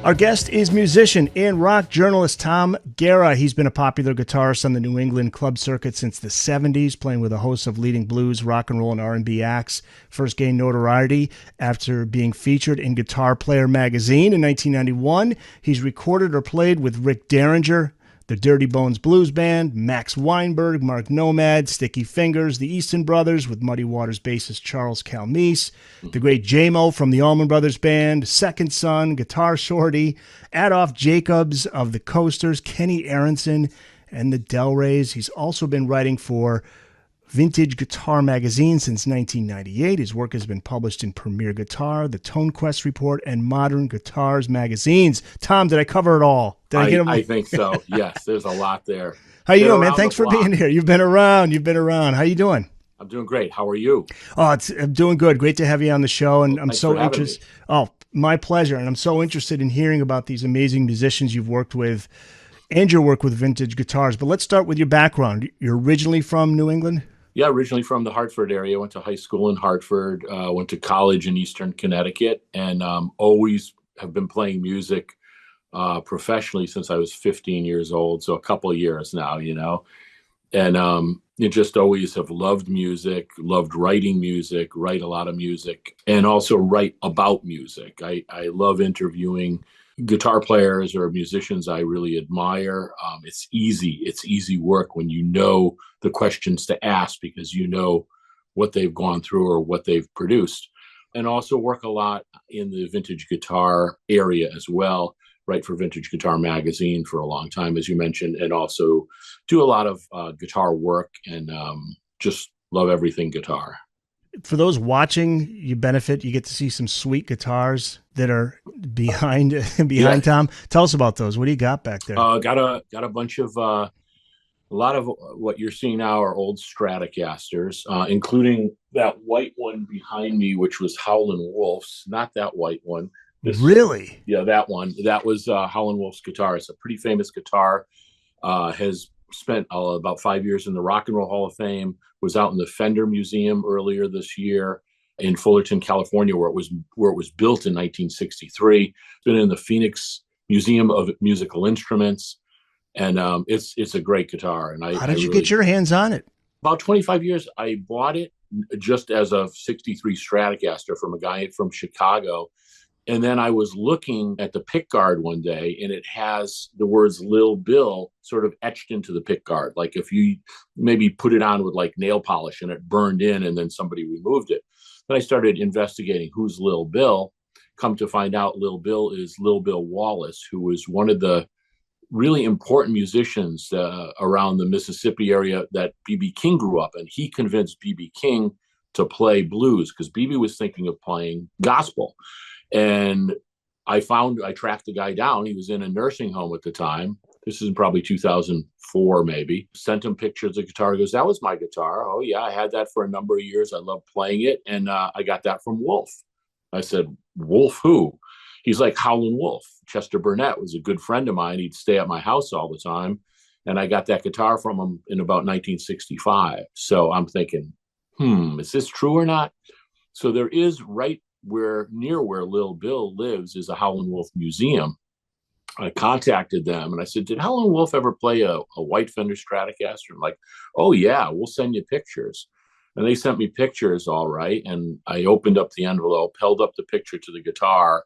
Our guest is musician and rock journalist Tom Guerra. He's been a popular guitarist on the New England club circuit since the 70s, playing with a host of leading blues, rock and roll, and R&B acts. First gained notoriety after being featured in Guitar Player magazine in 1991. He's recorded or played with Rick Derringer, the Dirty Bones Blues Band, Max Weinberg, Mark Nomad, Sticky Fingers, the Easton Brothers with Muddy Waters bassist Charles Calmese, the great Jaimoe from the Allman Brothers Band, Second Son, Guitar Shorty, Adolph Jacobs of the Coasters, Kenny Aaronson, and the Delrays. He's also been writing for Vintage Guitar magazine since 1998. His work has been published in Premier Guitar, the ToneQuest Report, and Modern Guitars magazines. Tom, did I cover it all? Did I get them? I think so. Yes, there's a lot there. How you doing, man? Thanks for being here. You've been around. How you doing? I'm doing great. How are you? Oh, I'm doing good. Great to have you on the show, and I'm so interested. Oh, my pleasure. And I'm so interested in hearing about these amazing musicians you've worked with and your work with Vintage Guitars. But let's start with your background. You're originally from New England? Yeah, originally from the Hartford area. Went to high school in Hartford, went to college in Eastern Connecticut, and always have been playing music professionally since I was 15 years old. So a couple of years now, and you just always have loved music, loved writing music, write a lot of music, and also write about music. I love interviewing guitar players or musicians I really admire. It's easy work when you know the questions to ask because you know what they've gone through or what they've produced. And also work a lot in the vintage guitar area as well. Write for Vintage Guitar magazine for a long time, as you mentioned, and also do a lot of guitar work and just love everything guitar. For those watching, you benefit. You get to see some sweet guitars that are behind yeah. Tom. Tell us about those. What do you got back there? Got a bunch of a lot of what you're seeing now are old Stratocasters, including that white one behind me, which was Howlin' Wolf's. Not that white one. Really? Yeah, that one. That was Howlin' Wolf's guitar. It's a pretty famous guitar. Has spent about 5 years in the Rock and Roll Hall of Fame. Was out in the Fender Museum earlier this year in Fullerton, California, where it was built in 1963. It's been in the Phoenix Museum of Musical Instruments, and it's a great guitar. And how did you get your hands on it? About 25 years. I bought it just as a '63 Stratocaster from a guy from Chicago. And then I was looking at the pickguard one day, and it has the words Lil Bill sort of etched into the pickguard. Like if you maybe put it on with like nail polish and it burned in and then somebody removed it. Then I started investigating who's Lil Bill. Come to find out Lil Bill is Lil Bill Wallace, who was one of the really important musicians around the Mississippi area that B.B. King grew up in. He convinced B.B. King to play blues because B.B. was thinking of playing gospel. And I tracked the guy down. He was in a nursing home at the time. This is probably 2004, maybe. Sent him pictures of the guitar. He goes, that was my guitar. Oh, yeah, I had that for a number of years. I loved playing it. And I got that from Wolf. I said, Wolf who? He's like Howlin' Wolf. Chester Burnett was a good friend of mine. He'd stay at my house all the time. And I got that guitar from him in about 1965. So I'm thinking, is this true or not? So there is near where Lil Bill lives is a Howlin' Wolf museum. I contacted them and I said, did Howlin' Wolf ever play a white Fender Stratocaster? I'm like, oh yeah, we'll send you pictures. And they sent me pictures, all right. And I opened up the envelope, held up the picture to the guitar,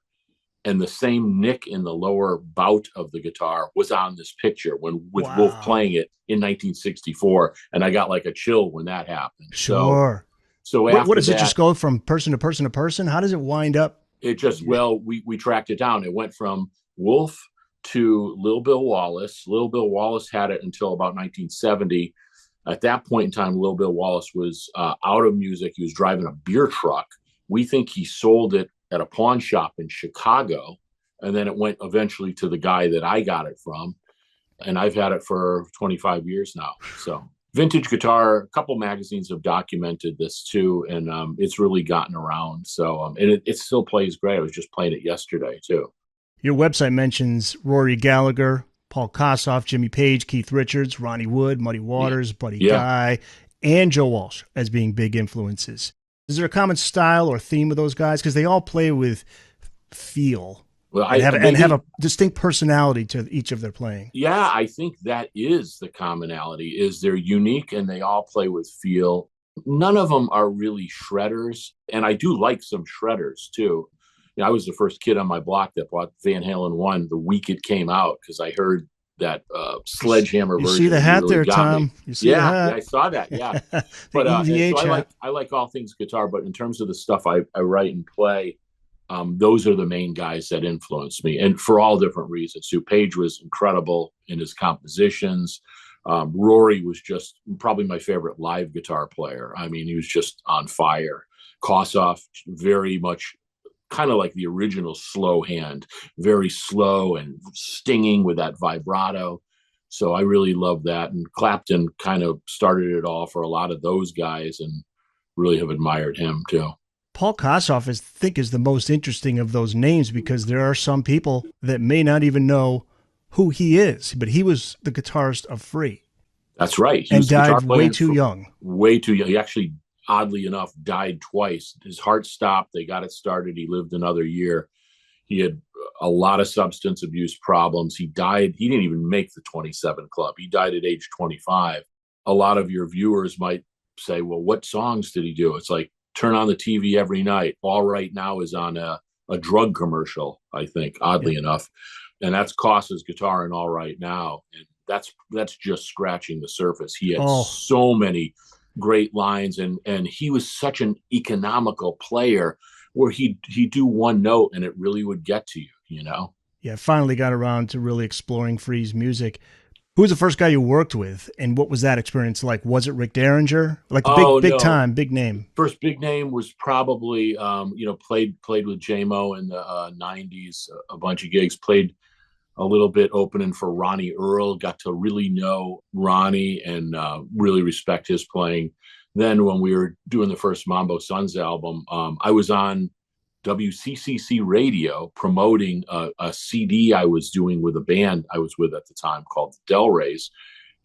and the same nick in the lower bout of the guitar was on this picture with wow. Wolf playing it in 1964. And I got like a chill when that happened. Sure. So what does it just go from person to person to person? How does it wind up? It just, we tracked it down. It went from Wolf to Lil Bill Wallace. Lil Bill Wallace had it until about 1970. At that point in time, Lil Bill Wallace was out of music. He was driving a beer truck. We think he sold it at a pawn shop in Chicago. And then it went eventually to the guy that I got it from. And I've had it for 25 years now. So Vintage Guitar, a couple magazines have documented this too, and it's really gotten around. So, and it still plays great. I was just playing it yesterday too. Your website mentions Rory Gallagher, Paul Kossoff, Jimmy Page, Keith Richards, Ronnie Wood, Muddy Waters, Buddy Guy, and Joe Walsh as being big influences. Is there a common style or theme of those guys? Because they all play with feel. Well, and have a distinct personality to each of their playing. Yeah, I think that is the commonality, is they're unique and they all play with feel. None of them are really shredders, and I do like some shredders too. You know, I was the first kid on my block that bought Van Halen 1 the week it came out because I heard that Sledgehammer version. You see the hat really there, Tom? Me. You see the hat? Yeah, I saw that. Yeah, but so I like all things guitar, but in terms of the stuff I write and play, those are the main guys that influenced me, and for all different reasons. So Page was incredible in his compositions. Rory was just probably my favorite live guitar player. I mean, he was just on fire. Kossoff, very much kind of like the original slow hand, very slow and stinging with that vibrato. So I really love that. And Clapton kind of started it all for a lot of those guys, and really have admired him too. Paul Kossoff, I think, is the most interesting of those names because there are some people that may not even know who he is, but he was the guitarist of Free. That's right. And died way too young. Way too young. He actually, oddly enough, died twice. His heart stopped. They got it started. He lived another year. He had a lot of substance abuse problems. He died. He didn't even make the 27 Club. He died at age 25. A lot of your viewers might say, well, what songs did he do? It's like, turn on the TV every night. All Right Now is on a drug commercial, I think, oddly enough. And that's Koss's guitar in All Right Now. And that's just scratching the surface. He had so many great lines, and he was such an economical player where he'd do one note and it really would get to you, you know? Yeah, finally got around to really exploring Free's music. Who was the first guy you worked with, and what was that experience like? Was it Rick Derringer? Like big time, big name. First big name was probably, played with Jaimoe in the 90s, a bunch of gigs, played a little bit opening for Ronnie Earl, got to really know Ronnie and really respect his playing. Then when we were doing the first Mambo Sons album, I was on WCCC radio promoting a CD I was doing with a band I was with at the time called Delrays.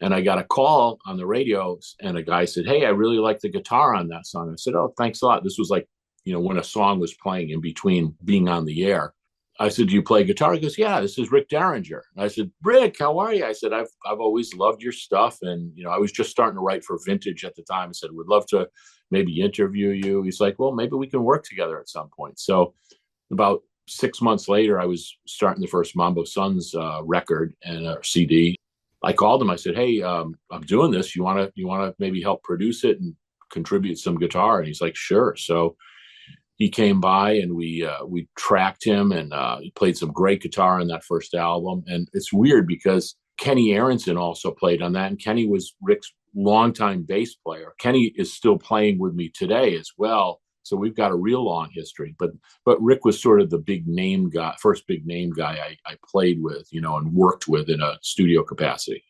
And I got a call on the radio, and a guy said, "Hey, I really like the guitar on that song." I said, "Oh, thanks a lot." This was like, when a song was playing in between being on the air. I said, "Do you play guitar?" He goes, "Yeah, this is Rick Derringer." And I said, "Rick, how are you?" I said, I've always loved your stuff. And, I was just starting to write for Vintage at the time. I said, "Would love to maybe interview you." He's like, "Well, maybe we can work together at some point." So about 6 months later, I was starting the first Mambo Sons record and CD. I called him. I said, "Hey, I'm doing this. You want to maybe help produce it and contribute some guitar?" And he's like, "Sure." So he came by and we tracked him, and he played some great guitar on that first album. And it's weird because Kenny Aaronson also played on that, and Kenny was Rick's longtime bass player. Kenny is still playing with me today as well, so we've got a real long history. But Rick was sort of the big name guy, first big name guy I played with, and worked with in a studio capacity.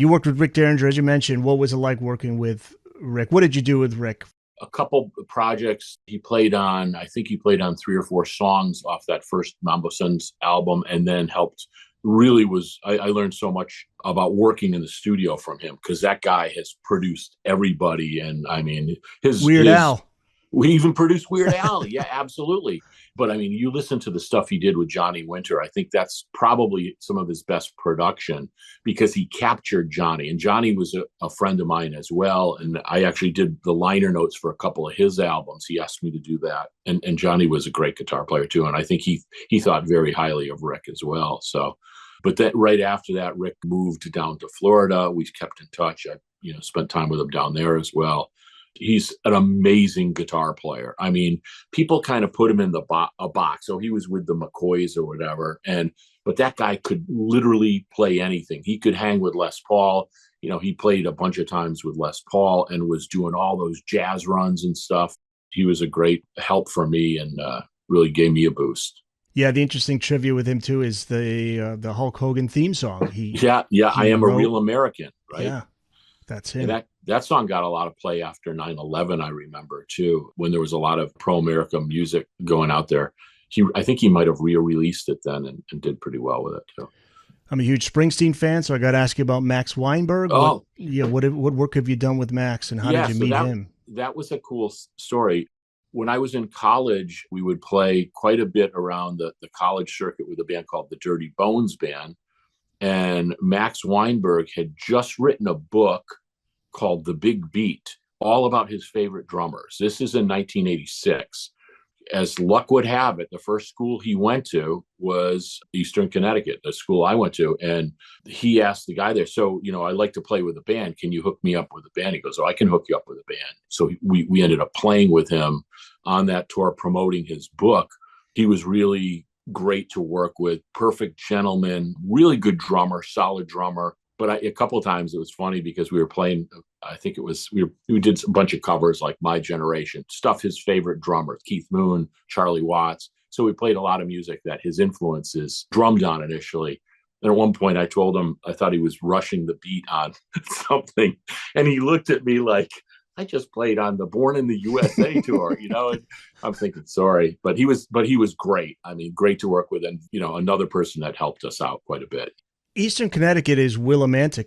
You worked with Rick Derringer, as you mentioned. What was it like working with Rick? What did you do with Rick? A couple projects he played on. I think he played on 3 or 4 songs off that first Mambo Sons album, and then helped. Really I learned so much about working in the studio from him, because that guy has produced everybody. And I mean, Weird Al. We even produced Weird Al. Yeah, absolutely. But I mean, you listen to the stuff he did with Johnny Winter. I think that's probably some of his best production, because he captured Johnny. And Johnny was a friend of mine as well. And I actually did the liner notes for a couple of his albums. He asked me to do that. And Johnny was a great guitar player too. And I think he thought very highly of Rick as well. So, but then right after that, Rick moved down to Florida. We kept in touch. I spent time with him down there as well. He's an amazing guitar player. I mean, people kind of put him in a box. So he was with the McCoys or whatever. But that guy could literally play anything. He could hang with Les Paul. He played a bunch of times with Les Paul and was doing all those jazz runs and stuff. He was a great help for me and really gave me a boost. Yeah, the interesting trivia with him too is the Hulk Hogan theme song. I Am a Real American, right? Yeah, that's him. And that song got a lot of play after 9/11, I remember too, when there was a lot of pro-America music going out there. I think he might have re-released it then and did pretty well with it too. I'm a huge Springsteen fan, so I got to ask you about Max Weinberg. Oh, what work have you done with Max, and how did you meet him? That was a cool story. When I was in college, we would play quite a bit around the college circuit with a band called the Dirty Bones Band. And Max Weinberg had just written a book called The Big Beat, all about his favorite drummers. This is in 1986. As luck would have it, the first school he went to was Eastern Connecticut, the school I went to. And he asked the guy there, so, I like to play with a band. Can you hook me up with a band? He goes, oh, I can hook you up with a band. So we ended up playing with him on that tour, promoting his book. He was really great to work with, perfect gentleman, really good drummer, solid drummer. But a couple of times it was funny because we were playing, I think it was, we did a bunch of covers like My Generation, stuff his favorite drummers, Keith Moon, Charlie Watts. So we played a lot of music that his influences drummed on initially. And at one point I told him I thought he was rushing the beat on something. And he looked at me like, I just played on the Born in the USA tour, and I'm thinking, sorry, but he was great. I mean, great to work with. And, another person that helped us out quite a bit. Eastern Connecticut is Willimantic,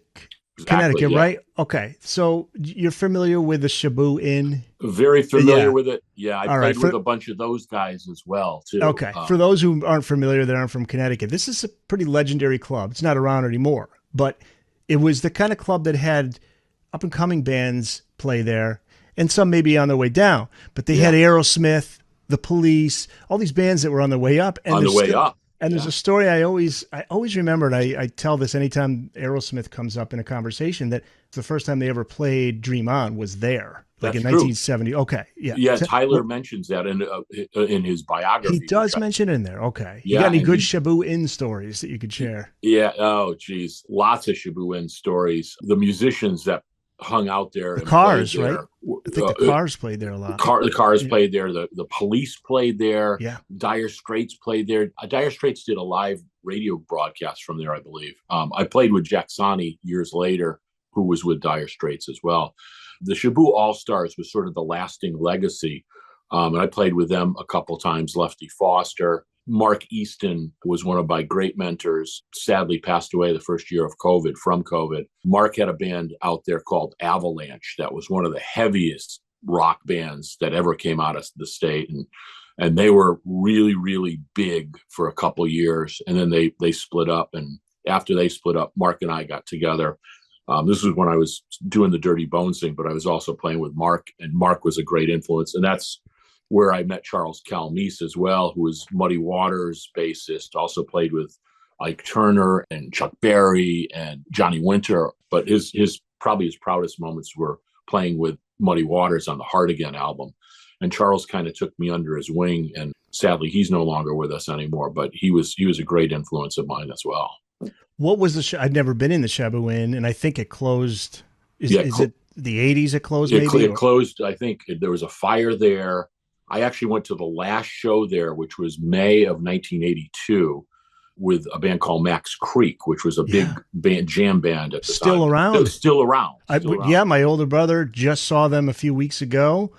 Connecticut, yeah. right? Okay. So you're familiar with the Shaboo Inn? Very familiar with it. Yeah. I played with a bunch of those guys as well, too. Okay. For those who aren't familiar, that aren't from Connecticut, this is a pretty legendary club. It's not around anymore, but it was the kind of club that had up and coming bands play there, and some maybe on their way down, but they had Aerosmith, The Police, all these bands that were on their way up. And on the way up. And there's a story I always remembered. I tell this anytime Aerosmith comes up in a conversation, that the first time they ever played Dream On was there, like in 1970. Okay, yeah. Yeah, Tyler mentions that in his biography. He does mention it in there. Okay. You got any good Shaboo Inn stories that you could share? Yeah. Oh, geez. Lots of Shaboo Inn stories. The musicians that hung out there. The Cars, right? I think the Cars played there a lot. The Cars played there. The Police played there. Yeah. Dire Straits played there. Dire Straits did a live radio broadcast from there, I believe. I played with Johanny years later, who was with Dire Straits as well. The Shaboo All-Stars was sort of the lasting legacy. And I played with them a couple times. Lefty Foster. Mark Easton was one of my great mentors, sadly passed away the first year of COVID, from COVID. Mark had a band out there called Avalanche that was one of the heaviest rock bands that ever came out of the state. And they were really, really big for a couple years. And then they split up. And after they split up, Mark and I got together. This was when I was doing the Dirty Bones thing, but I was also playing with Mark, and Mark was a great influence. And that's where I met Charles Calmese as well, who was Muddy Waters' bassist, also played with Ike Turner and Chuck Berry and Johnny Winter. But his probably his proudest moments were playing with Muddy Waters on the Hard Again album. And Charles kind of took me under his wing, and sadly he's no longer with us anymore, but he was a great influence of mine as well. What was I'd never been in the Shaboo Inn, and I think it closed. Is it the 80s it closed? It closed. I think there was a fire there. I actually went to the last show there, which was May of 1982, with a band called Max Creek, which was a big jam band at the time. Still around. Yeah, my older brother just saw them a few weeks ago.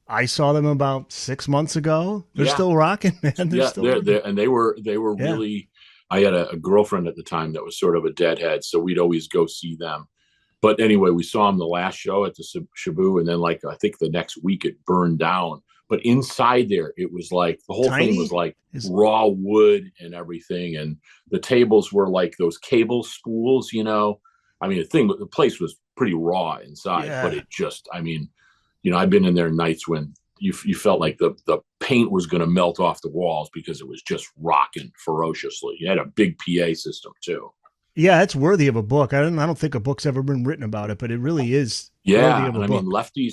I saw them about 6 months ago. They're still rocking, man. And they were really. I had a girlfriend at the time that was sort of a deadhead, so we'd always go see them. But anyway, we saw them the last show at the Shaboo, and then I think the next week it burned down. But inside there, it was like the whole thing was like raw wood and everything. And the tables were like those cable spools, I mean, the place was pretty raw inside, but it just, I mean, I've been in there nights when you felt like the paint was going to melt off the walls because it was just rocking ferociously. You had a big PA system too. Yeah, it's worthy of a book. I don't think a book's ever been written about it, but it really is. Yeah, and I mean, Lefty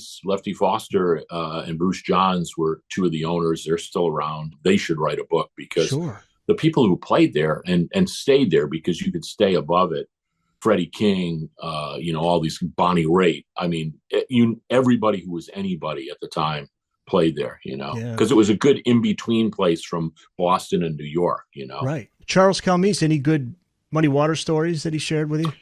Foster and Bruce Johns were two of the owners. They're still around. They should write a book because the people who played there and stayed there, because you could stay above it. Freddie King, all these Bonnie Raitt. I mean, everybody who was anybody at the time played there, because it was a good in-between place from Boston and New York, Right. Charles Calmese, any good Muddy Waters stories that he shared with you?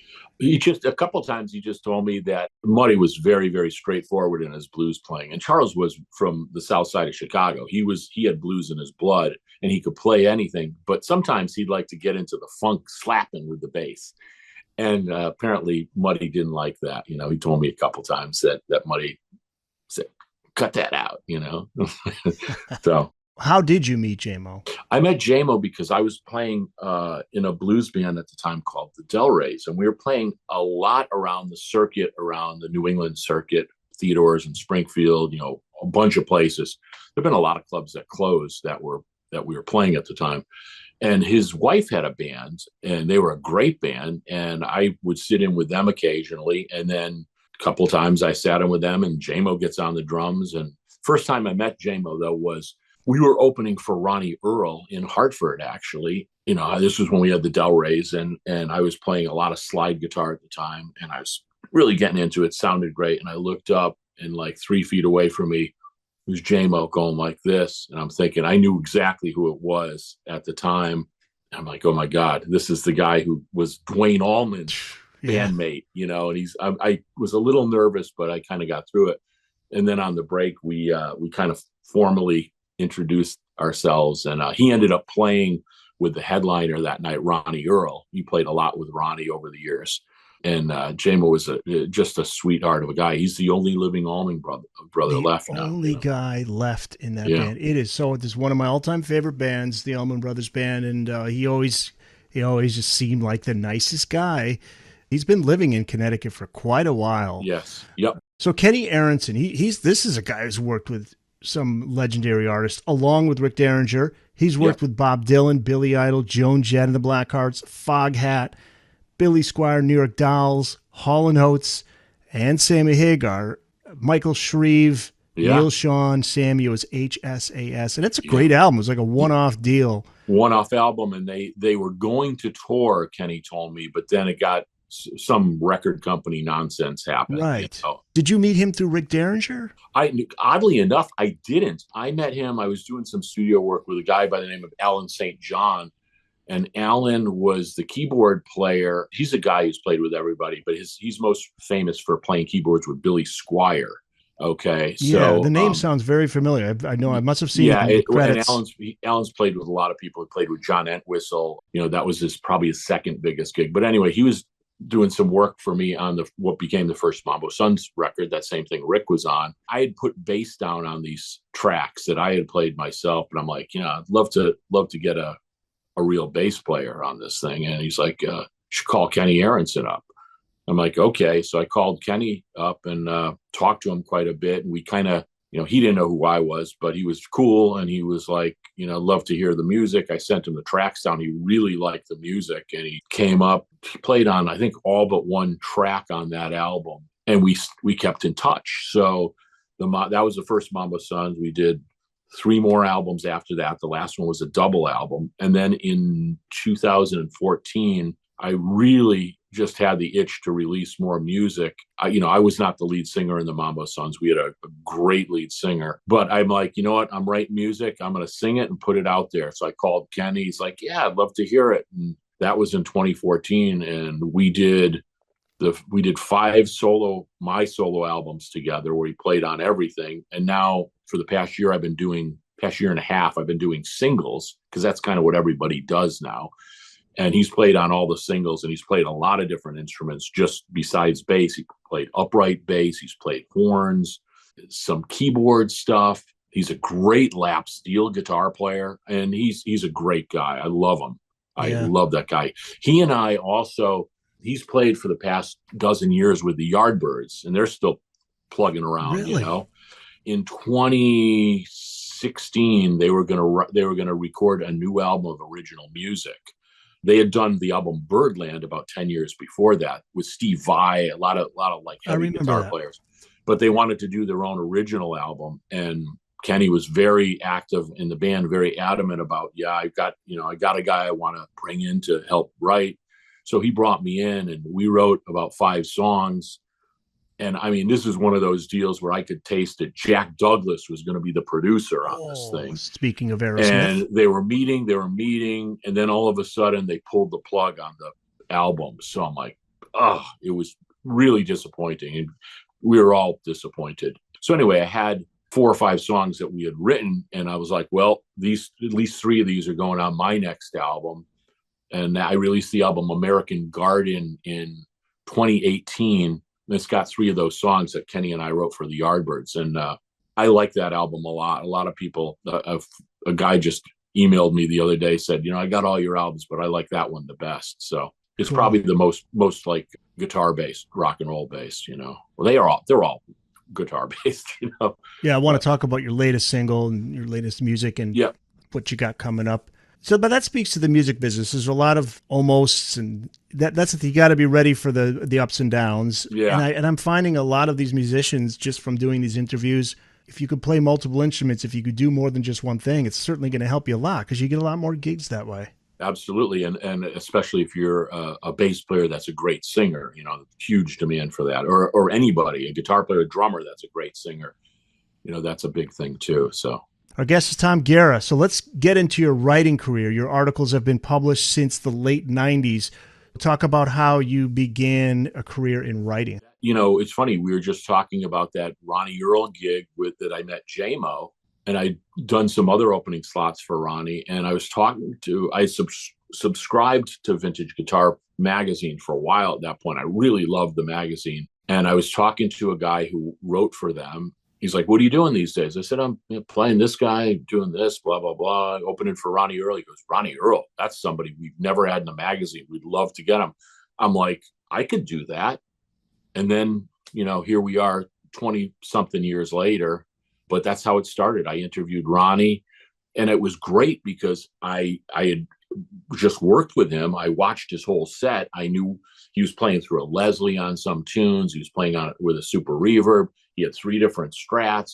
A couple of times he just told me that Muddy was very, very straightforward in his blues playing. And Charles was from the south side of Chicago. He had blues in his blood and he could play anything, but sometimes he'd like to get into the funk slapping with the bass. And apparently Muddy didn't like that. He told me a couple of times that Muddy said, cut that out, So How did you meet Jaimoe? I met Jaimoe because I was playing in a blues band at the time called the Delrays, and we were playing a lot around the circuit, around the New England circuit, Theodore's and Springfield, a bunch of places. There've been a lot of clubs that closed that we were playing at the time. And his wife had a band, and they were a great band. And I would sit in with them occasionally. And then a couple of times I sat in with them, and Jaimoe gets on the drums. And first time I met Jaimoe, though, was we were opening for Ronnie Earl in Hartford, actually. This was when we had the Delrays, and I was playing a lot of slide guitar at the time. And I was really getting into it. Sounded great. And I looked up, and like 3 feet away from me was Jaimoe going like this. And I'm thinking, I knew exactly who it was at the time. I'm like, oh my God, this is the guy who was Dwayne Allman's bandmate, and I was a little nervous, but I kind of got through it. And then on the break, we kind of formally introduced ourselves, and he ended up playing with the headliner that night, Ronnie Earl. He played a lot with Ronnie over the years. And Jaimoe was just a sweetheart of a guy. He's the only living Allman brother left now. The only guy left in that band. It is so. It is one of my all-time favorite bands, the Allman Brothers Band, and he always just seemed like the nicest guy. He's been living in Connecticut for quite a while. Yes. Yep. So Kenny Aaronson, this is a guy who's worked with some legendary artists, along with Rick Derringer. He's worked with Bob Dylan, Billy Idol, Joan Jett and the Blackhearts, Foghat, Billy Squier, New York Dolls, Hall & Oates, and Sammy Hagar, Michael Shreve, Neil Sean, Sammy. It was HSAS. And it's a great album. It was like a one-off deal. One-off album, and they were going to tour, Kenny told me, but then it got some record company nonsense happened. Right. Did you meet him through Rick Derringer? Oddly enough, I didn't. I met him. I was doing some studio work with a guy by the name of Alan St. John. And Alan was the keyboard player. He's a guy who's played with everybody, but he's most famous for playing keyboards with Billy Squier. Okay, so the name sounds very familiar. I know I must have seen it. And Alan's played with a lot of people. He played with John Entwistle. That was probably his second biggest gig. But anyway, he was doing some work for me on what became the first Mambo Sons record. That same thing Rick was on. I had put bass down on these tracks that I had played myself, and I'm like, I'd love to get a real bass player on this thing. And he's like, you should call Kenny Aaronson up. I'm like, okay. So I called Kenny up and talked to him quite a bit. And we kind of, he didn't know who I was, but he was cool. And he was like, love to hear the music. I sent him the tracks down. He really liked the music. And he came up, he played on, I think, all but one track on that album. And we kept in touch. So that was the first Mambo Sons. We did 3 more albums after that. The last one was a double album. And then in 2014, I really just had the itch to release more music. I was not the lead singer in the Mambo Sons. We had a great lead singer. But I'm like, you know what? I'm writing music. I'm going to sing it and put it out there. So I called Kenny. He's like, yeah, I'd love to hear it. And that was in 2014. And we did 5 my solo albums together where he played on everything. And now for the past year and a half, I've been doing singles because that's kind of what everybody does now. And he's played on all the singles, and he's played a lot of different instruments just besides bass. He played upright bass. He's played horns, some keyboard stuff. He's a great lap steel guitar player, and he's a great guy. I love him. I love that guy. He and I also, he's played for the past dozen years with the Yardbirds, and they're still plugging around, really? In 2016, they were going to record a new album of original music. They had done the album Birdland about 10 years before that with Steve Vai, a lot of like heavy guitar players. But they wanted to do their own original album, and Kenny was very active in the band, very adamant about, I got a guy I want to bring in to help write. So he brought me in, and we wrote about 5 songs. And I mean, this is one of those deals where I could taste that Jack Douglas was going to be the producer on this thing. Speaking of Aerosmith. And they were meeting. And then all of a sudden they pulled the plug on the album. So I'm like, it was really disappointing. And we were all disappointed. So anyway, I had 4 or 5 songs that we had written. And I was like, well, at least 3 of these are going on my next album. And I released the album American Garden in 2018. It's got 3 of those songs that Kenny and I wrote for the Yardbirds. And I like that album a lot. A lot of people, a guy just emailed me the other day, said, I got all your albums, but I like that one the best. So it's Cool. probably the most like guitar based, rock and roll based. Well, they're all guitar based. Yeah, I want to talk about your latest single and your latest music and Yeah. what you got coming up. So, but that speaks to the music business. There's a lot of almosts, and that's the thing. You got to be ready for the ups and downs. Yeah. And I'm finding a lot of these musicians, just from doing these interviews, if you could play multiple instruments, if you could do more than just one thing, it's certainly going to help you a lot because you get a lot more gigs that way. Absolutely. And especially if you're a bass player that's a great singer, huge demand for that, or anybody, a guitar player, a drummer that's a great singer, that's a big thing too. So our guest is Tom Guerra. So let's get into your writing career. Your articles have been published since the late 90s. Talk about how you began a career in writing. It's funny. We were just talking about that Ronnie Earl gig that I met Jaimoe, and I'd done some other opening slots for Ronnie. And I was I subscribed to Vintage Guitar magazine for a while at that point. I really loved the magazine. And I was talking to a guy who wrote for them. He's like, "What are you doing these days?" I said, "I'm playing this guy, doing this, blah, blah, blah, opening for Ronnie Earl." He goes, "Ronnie Earl, that's somebody we've never had in the magazine. We'd love to get him." I'm like, I could do that. And then, here we are 20 something years later, but that's how it started. I interviewed Ronnie, and it was great because I had just worked with him. I watched his whole set. I knew he was playing through a Leslie on some tunes. He was playing on it with a super reverb. He had 3 different strats.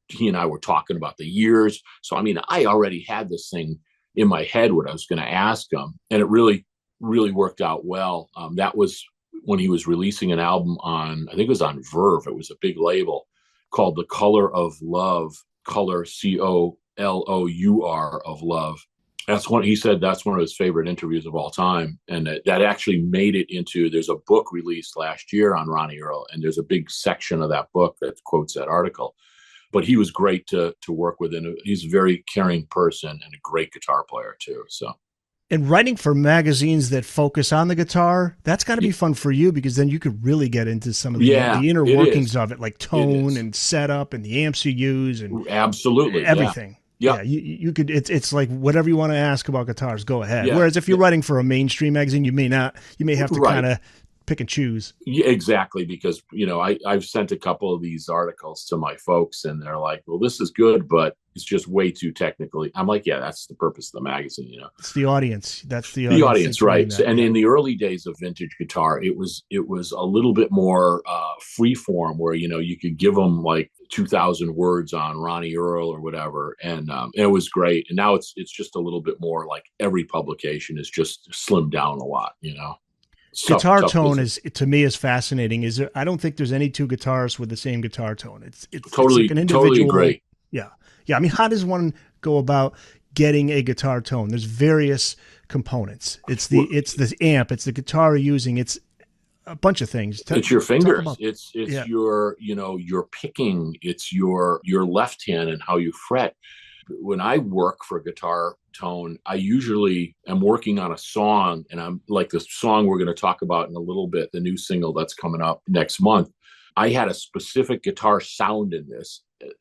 He and I were talking about the years. So, I already had this thing in my head, what I was going to ask him. And it really, really worked out well. That was when he was releasing an album I think it was on Verve. It was a big label called The Color of Love, Color, Colour of Love. That's one of his favorite interviews of all time. And that actually made it into, there's a book released last year on Ronnie Earl, and there's a big section of that book that quotes that article. But he was great to work with, and he's a very caring person and a great guitar player too. So, and writing for magazines that focus on the guitar, that's got to be fun for you, because then you could really get into some of the inner workings of it, like tone and setup and the amps you use and absolutely everything. Yeah, you could. It's like whatever you want to ask about guitars, go ahead. Yeah. Whereas if you're writing for a mainstream magazine, you may have to kind of pick and choose. Yeah, exactly, because I've sent a couple of these articles to my folks, and they're like, "Well, this is good, but it's just way too technically." I'm like, "Yeah, that's the purpose of the magazine, It's the audience. That's the audience, right?" And in the early days of vintage guitar, it was a little bit more free form, where you could give them like 2,000 words on Ronnie Earl or whatever, and it was great. And now it's just a little bit more like every publication is just slimmed down a lot, Guitar tone is, to me, is fascinating. I don't think there's any two guitarists with the same guitar tone. It's totally, like an individual. Totally agree. Yeah. How does one go about getting a guitar tone? There's various components. It's the amp. It's the guitar you're using. It's a bunch of things. It's your fingers. It's your picking. It's your left hand and how you fret. When I work for guitar tone, I usually am working on a song, and I'm like the song we're going to talk about in a little bit, the new single that's coming up next month. I had a specific guitar sound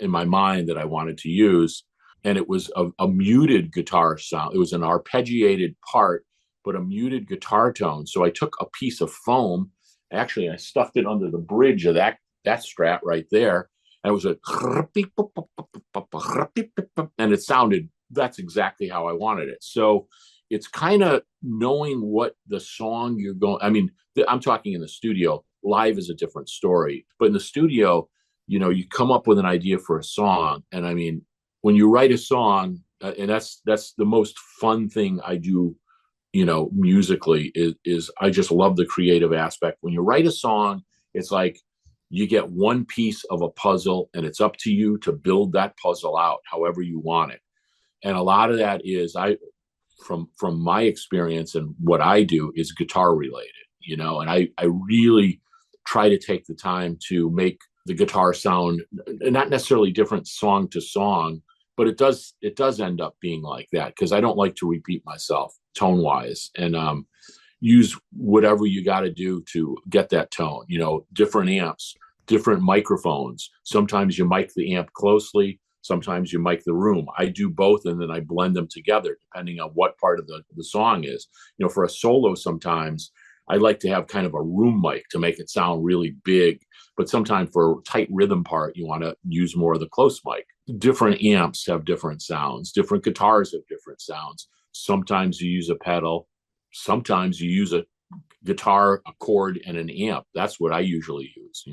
in my mind that I wanted to use, and it was a muted guitar sound. It was an arpeggiated part, but a muted guitar tone. So I took a piece of foam, actually, I stuffed it under the bridge of that strat right there. And it was and it sounded, that's exactly how I wanted it. So it's kind of knowing what the song you're going, I'm talking in the studio. Live is a different story, but in the studio, you come up with an idea for a song. And when you write a song, and that's the most fun thing I do, musically, is I just love the creative aspect. When you write a song, it's like you get one piece of a puzzle, and it's up to you to build that puzzle out however you want it. And a lot of that is, from my experience and what I do, is guitar related, and I really try to take the time to make the guitar sound not necessarily different song to song, but it does end up being like that, because I don't like to repeat myself tone wise, and use whatever you got to do to get that tone. Different amps different microphones. Sometimes you mic the amp closely. Sometimes you mic the room. I do both, and then I blend them together depending on what part of the song is. For a solo, sometimes I like to have kind of a room mic to make it sound really big. But sometimes for a tight rhythm part, you want to use more of the close mic. Different amps have different sounds. Different guitars have different sounds. Sometimes you use a pedal. Sometimes you use a guitar, a chord, and an amp. That's what I usually use,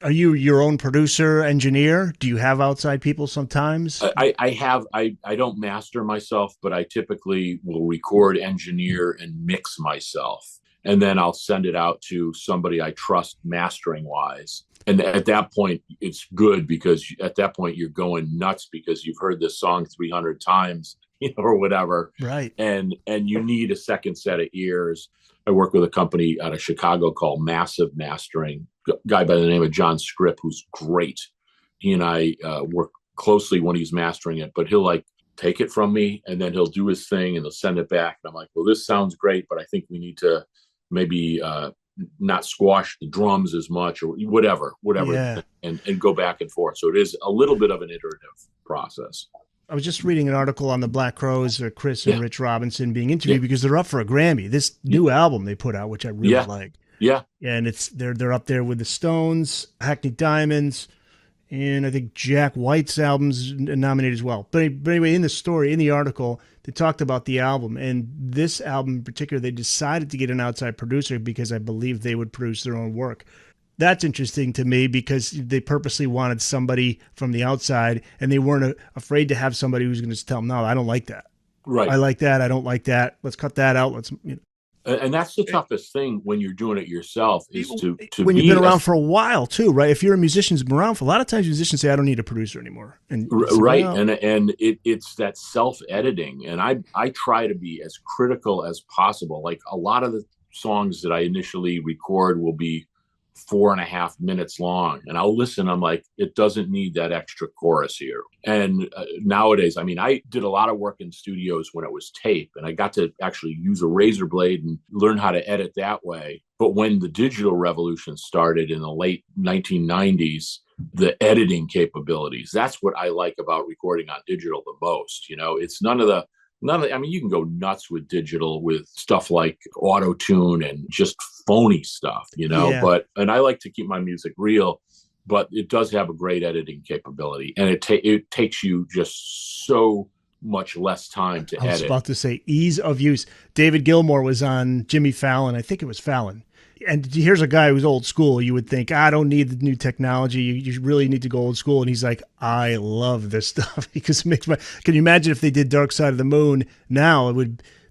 Are you your own producer, engineer? Do you have outside people sometimes? I don't master myself, but I typically will record, engineer, and mix myself. And then I'll send it out to somebody I trust mastering wise. And at that point, it's good because at that point you're going nuts because you've heard this song 300 times, or whatever. Right. And you need a second set of ears. I work with a company out of Chicago called Massive Mastering, a guy by the name of John Scripp, who's great. He and I work closely when he's mastering it, but he'll take it from me and then he'll do his thing and he'll send it back. And I'm like, well, this sounds great, but I think we need to maybe not squash the drums as much or whatever, yeah. and go back and forth. So it is a little bit of an iterative process. I was just reading an article on the Black Crowes, Chris and Rich Robinson being interviewed because they're up for a Grammy. This new album they put out, which I really like. Yeah. And they're up there with the Stones, Hackney Diamonds, and I think Jack White's album's nominated as well. But anyway, in the article, they talked about the album. And this album in particular, they decided to get an outside producer because I believe they would produce their own work. That's interesting to me because they purposely wanted somebody from the outside, and they weren't afraid to have somebody who's going to tell them, no, I don't like that. Right. I like that. I don't like that. Let's cut that out. And that's the toughest thing when you're doing it yourself is to when you've been around for a while too, right? If you're a musician who's been around for a lot of times, musicians say, I don't need a producer anymore. And right. Well, and it's that self-editing. And I try to be as critical as possible. Like a lot of the songs that I initially record will be 4.5 minutes long, and I'll listen. I'm like, it doesn't need that extra chorus here. And nowadays, I mean, I did a lot of work in studios when it was tape, and I got to actually use a razor blade and learn how to edit that way. But when the digital revolution started in the late 1990s, the editing capabilities, that's what I like about recording on digital the most. It's none of the, I mean, you can go nuts with digital with stuff like auto-tune and just phony stuff, and I like to keep my music real, but it does have a great editing capability, and it takes you just so much less time to edit. I was about to say ease of use. David Gilmour was on Jimmy Fallon. I think it was Fallon. And here's a guy who's old school. You would think, I don't need the new technology. You really need to go old school. And he's like, I love this stuff because it makes can you imagine if they did Dark Side of the Moon now?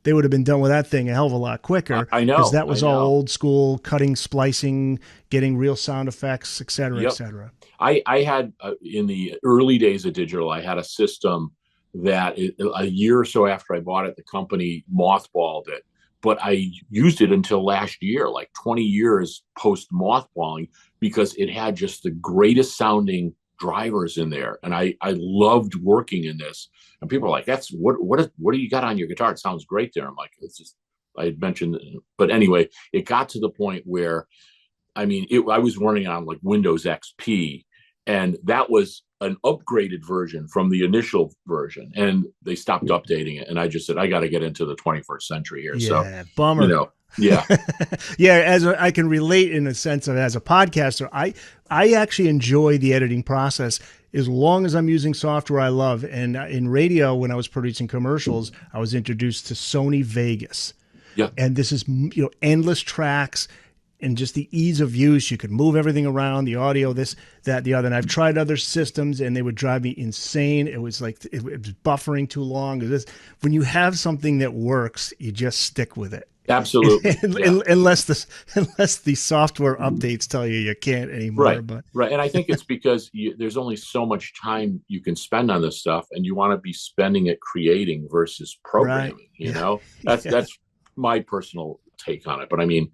They would have been done with that thing a hell of a lot quicker. I know. Because that was all old school, cutting, splicing, getting real sound effects, et cetera, et cetera. I had, in the early days of digital, I had a system that a year or so after I bought it, the company mothballed it. But I used it until last year, like 20 years post mothballing, because it had just the greatest sounding drivers in there. And I loved working in this. And people are like, that's what do you got on your guitar? It sounds great there. I'm like, it's just, I had mentioned, but anyway, it got to the point where, I mean, I was running on like Windows XP, and that was an upgraded version from the initial version, and they stopped updating it. And I just said, I got to get into the 21st century here. Yeah, so bummer. Yeah. As I can relate in a sense of, as a podcaster, I actually enjoy the editing process as long as I'm using software I love. And in radio, when I was producing commercials, I was introduced to Sony Vegas. Yeah. And this is, endless tracks. And just the ease of use, you could move everything around, the audio, this, that, the other. And I've tried other systems, and they would drive me insane. It was like it was buffering too long. When you have something that works, you just stick with it. Absolutely. Unless the software updates tell you can't anymore. Right. And I think it's because there's only so much time you can spend on this stuff, and you want to be spending it creating versus programming. That's my personal take on it. But I mean,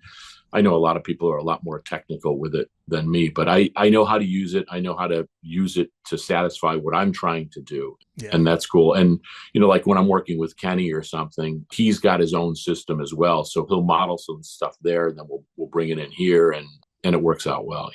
I know a lot of people are a lot more technical with it than me, but I know how to use it. I know how to use it to satisfy what I'm trying to do. Yeah. And that's cool. And, like when I'm working with Kenny or something, he's got his own system as well. So he'll model some stuff there, and then we'll bring it in here, and it works out well,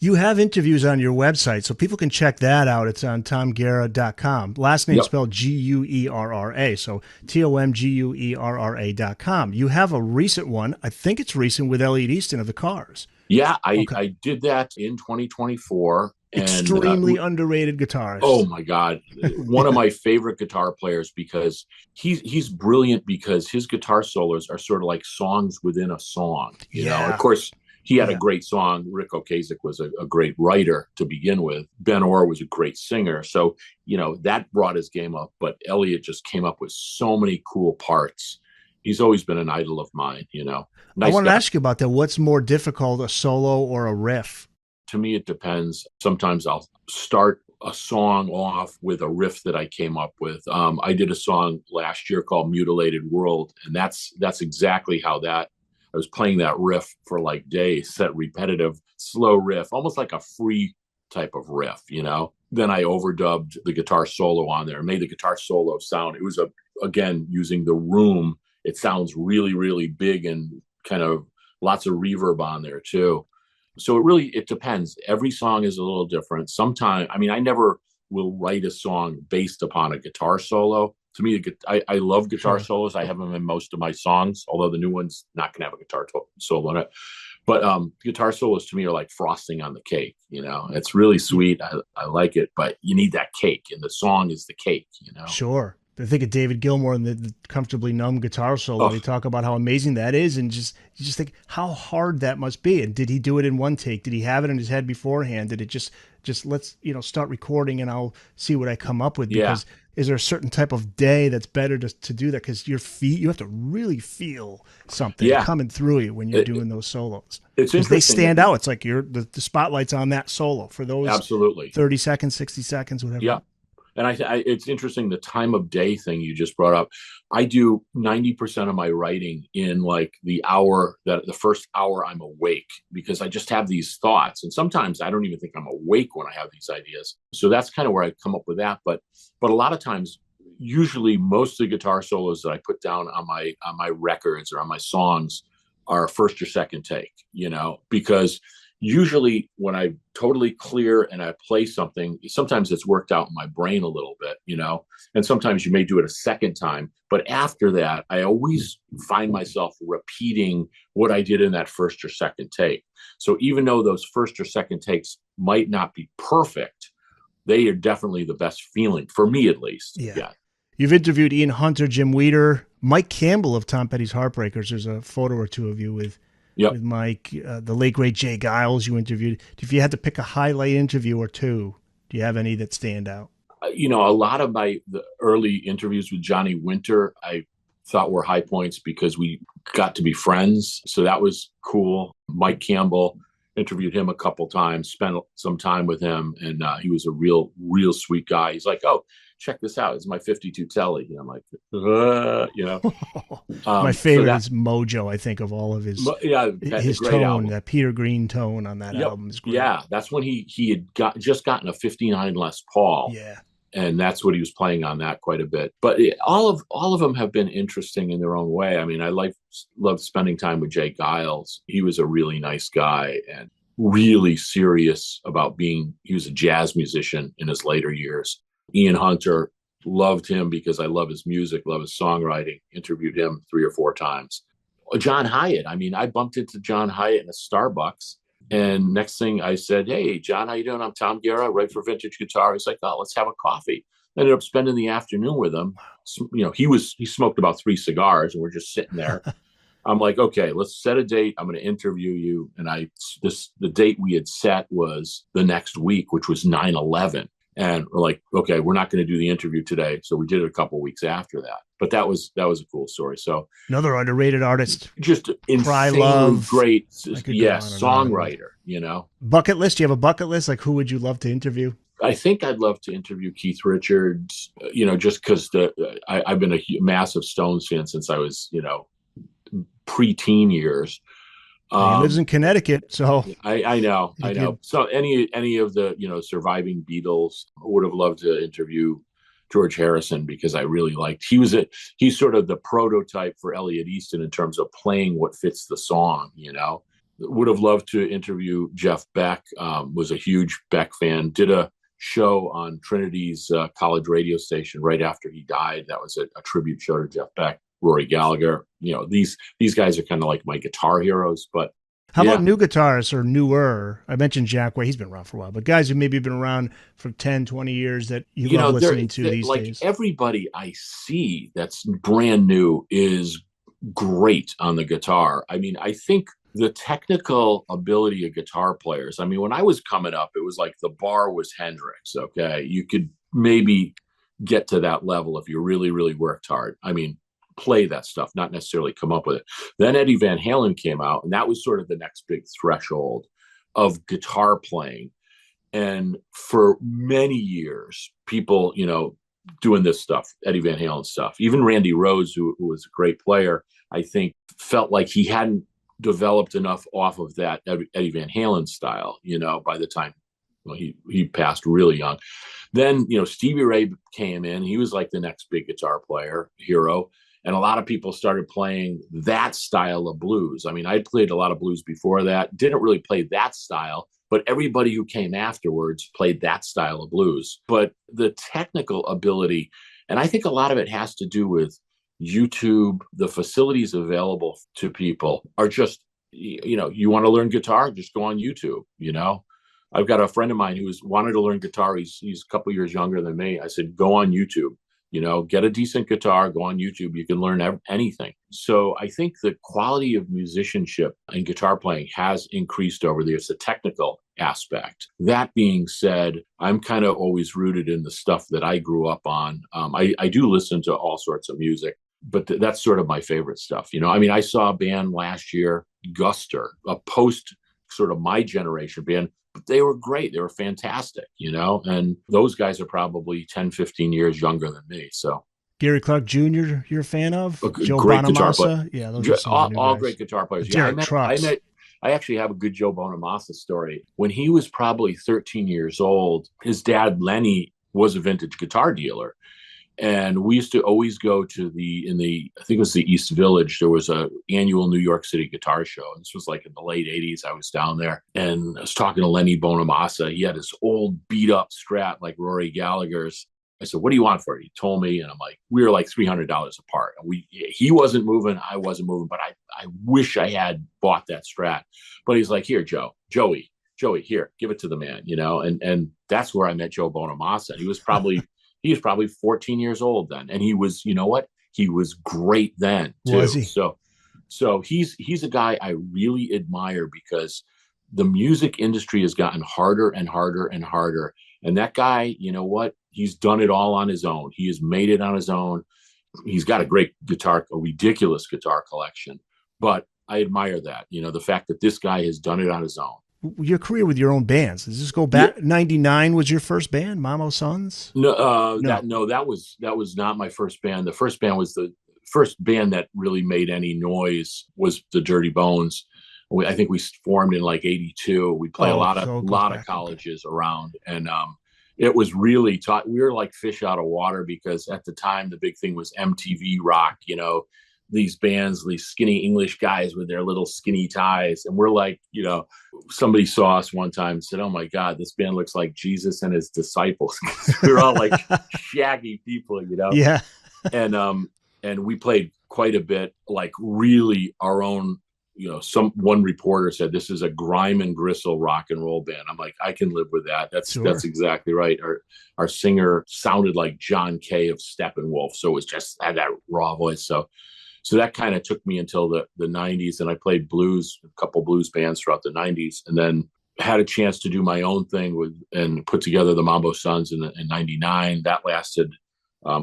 You have interviews on your website, so people can check that out. It's on tomguerra.com. Last name spelled Guerra, so TOMGUERRA.com. You have a recent one, I think it's recent, with Elliot Easton of the Cars. Yeah, I did that in 2024. Extremely underrated guitarist. Oh my God. One of my favorite guitar players, because he's brilliant, because his guitar solos are sort of like songs within a song. You know, of course, he had a great song. Rick Ocasek was a great writer to begin with. Ben Orr was a great singer. So, you know, that brought his game up. But Elliot just came up with so many cool parts. He's always been an idol of mine, you know. I want to ask you about that. What's more difficult, a solo or a riff? To me, it depends. Sometimes I'll start a song off with a riff that I came up with. I did a song last year called Mutilated World, and that's exactly how that, I was playing that riff for like days, that repetitive, slow riff, almost like a free type of riff, you know? Then I overdubbed the guitar solo on there, made the guitar solo sound. It was, again, using the room. It sounds really, really big and kind of lots of reverb on there too. So it depends. Every song is a little different. Sometimes, I mean, I never will write a song based upon a guitar solo. To me, I love guitar solos. I have them in most of my songs, although the new one's not going to have a guitar solo in it. But guitar solos to me are like frosting on the cake. You know, it's really sweet. I like it, but you need that cake, and the song is the cake. You know, sure. I think of David Gilmour and the Comfortably Numb guitar solo. They talk about how amazing that is, and you just think how hard that must be. And did he do it in one take? Did he have it in his head beforehand? Did it just let's start recording and I'll see what I come up with? Because is there a certain type of day that's better to do that? Because you have to really feel something coming through you when you're doing those solos. It's interesting. They stand out. It's like the spotlight's on that solo for those 30 seconds, 60 seconds, whatever. Yeah. And it's interesting, the time of day thing you just brought up. I do 90% of my writing in like the first hour I'm awake, because I just have these thoughts. And sometimes I don't even think I'm awake when I have these ideas. So that's kind of where I come up with that. But a lot of times, usually most of the guitar solos that I put down on my records or on my songs are first or second take, you know, because usually when I'm totally clear and I play something, sometimes it's worked out in my brain a little bit, you know, and sometimes you may do it a second time. But after that, I always find myself repeating what I did in that first or second take. So even though those first or second takes might not be perfect, they are definitely the best feeling, for me at least. Yeah. You've interviewed Ian Hunter, Jim Weeder, Mike Campbell of Tom Petty's Heartbreakers. There's a photo or two of you with Mike, the late, great Jay Giles you interviewed. If you had to pick a highlight interview or two, do you have any that stand out? You know, a lot of the early interviews with Johnny Winter, I thought were high points because we got to be friends. So that was cool. Mike Campbell, interviewed him a couple times, spent some time with him, and he was a real sweet guy. He's like, "Oh, check this out. It's my 52 Telly." And I'm like, you know. My favorite is Mojo, I think, of all of his tone, album. That Peter Green tone on that album is great. Yeah, that's when he had just gotten a 59 Les Paul. Yeah. And that's what he was playing on that quite a bit. But all of them have been interesting in their own way. I mean, I loved spending time with Jay Giles. He was a really nice guy and really serious about he was a jazz musician in his later years. Ian Hunter, loved him because I love his music, love his songwriting. Interviewed him 3 or 4 times. John Hyatt. I mean, I bumped into John Hyatt in a Starbucks. And next thing I said, "Hey, John, how you doing? I'm Tom Guerra, write for Vintage Guitar." He's like, "Oh, let's have a coffee." Ended up spending the afternoon with him. You know, he smoked about 3 cigars and we're just sitting there. I'm like, "Okay, let's set a date. I'm going to interview you." And the date we had set was the next week, which was 9/11. And we're like, "Okay, we're not going to do the interview today." So we did it a couple of weeks after that. But that was a cool story. So another underrated artist, just insanely Love. Great, songwriter. You know, bucket list. Do you have a bucket list? Like, who would you love to interview? I think I'd love to interview Keith Richards. You know, just because I've been a massive Stones fan since I was, you know, pre-teen years. He lives in Connecticut, so I know. So any of the, you know, surviving Beatles, would have loved to interview George Harrison because I really liked. He's sort of the prototype for Elliot Easton in terms of playing what fits the song, you know. would have loved to interview Jeff Beck. Was a huge Beck fan. Did a show on Trinity's college radio station right after he died. That was a tribute show to Jeff Beck. Rory Gallagher. These guys are kind of like my guitar heroes. But how about new guitarists or newer? I mentioned Jack Way. He's been around for a while, but guys who maybe have been around for 10, 20 years that you love listening to these days. Everybody I see that's brand new is great on the guitar. I mean, I think the technical ability of guitar players, I mean, when I was coming up, it was like the bar was Hendrix, okay? You could maybe get to that level if you really, really worked hard. I mean, play that stuff, not necessarily come up with it. Then Eddie Van Halen came out, and that was sort of the next big threshold of guitar playing. And for many years, people, doing this stuff, Eddie Van Halen stuff, even Randy Rhoads, who was a great player, I think felt like he hadn't developed enough off of that Eddie Van Halen style, by the time he passed really young. Then, Stevie Ray came in. He was like the next big guitar player, hero. And a lot of people started playing that style of blues. I mean, I'd played a lot of blues before that, didn't really play that style, but everybody who came afterwards played that style of blues. But the technical ability, and I think a lot of it has to do with YouTube, the facilities available to people are just, you want to learn guitar, just go on YouTube, I've got a friend of mine who's wanted to learn guitar. He's a couple years younger than me. I said, go on YouTube. Get a decent guitar, go on YouTube. You can learn anything. So I think the quality of musicianship and guitar playing has increased over the years, the technical aspect. That being said, I'm kind of always rooted in the stuff that I grew up on. I do listen to all sorts of music, but that's sort of my favorite stuff. I mean, I saw a band last year, Guster, a post sort of my generation band, but they were great. They were fantastic, and those guys are probably 10, 15 years younger than me. So Gary Clark Jr., you're a fan of? Joe great guitar player. Yeah, those are all great guitar players. Derek Trucks. I actually have a good Joe Bonamassa story. When he was probably 13 years old, his dad, Lenny, was a vintage guitar dealer. And we used to always go to I think it was the East Village. There was a annual New York City guitar show. This was like in the late 80s. I was down there and I was talking to Lenny Bonamassa. He had this old beat up Strat like Rory Gallagher's. I said, what do you want for it? He told me, and I'm like, we were like $300 apart. And he wasn't moving, I wasn't moving, but I wish I had bought that Strat. But he's like, here, Joey, here, give it to the man, and that's where I met Joe Bonamassa. He was probably 14 years old then. And he was, he was great then too. Was he? So he's a guy I really admire because the music industry has gotten harder and harder and harder. And that guy, he's done it all on his own. He has made it on his own. He's got a ridiculous guitar collection, but I admire that, the fact that this guy has done it on his own. Your career with your own bands, does this go back? Yeah. 99 was your first band, Mamo Sons? No. That was not my first band. The first band was the first band that really made any noise was the Dirty Bones. I think we formed in like 82. We play a lot of colleges around, and it was really taught. We were like fish out of water because at the time the big thing was MTV rock. These bands, these skinny English guys with their little skinny ties. And we're like, somebody saw us one time and said, oh my God, this band looks like Jesus and his disciples. We were all like shaggy people, Yeah. And we played quite a bit, like really our own, one reporter said, this is a grime and gristle rock and roll band. I'm like, I can live with that. That's exactly right. Our singer sounded like John Kay of Steppenwolf. So it was just had that raw voice. So that kind of took me until the 90s, and I played blues, a couple blues bands throughout the 90s, and then had a chance to do my own thing and put together the Mambo Sons in 99. That lasted,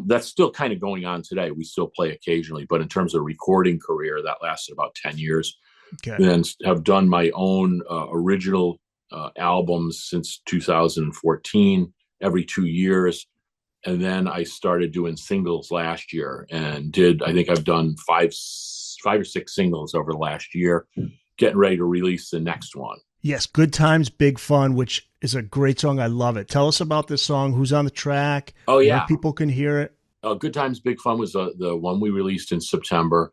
that's still kind of going on today. We still play occasionally, but in terms of recording career, that lasted about 10 years. Okay. And then have done my own original albums since 2014, every 2 years. And then I started doing singles last year and I think I've done five or six singles over the last year, getting ready to release the next one. Yes. Good Times, Big Fun, which is a great song. I love it. Tell us about this song. Who's on the track? Oh, yeah. Where people can hear it. Good Times, Big Fun was the one we released in September.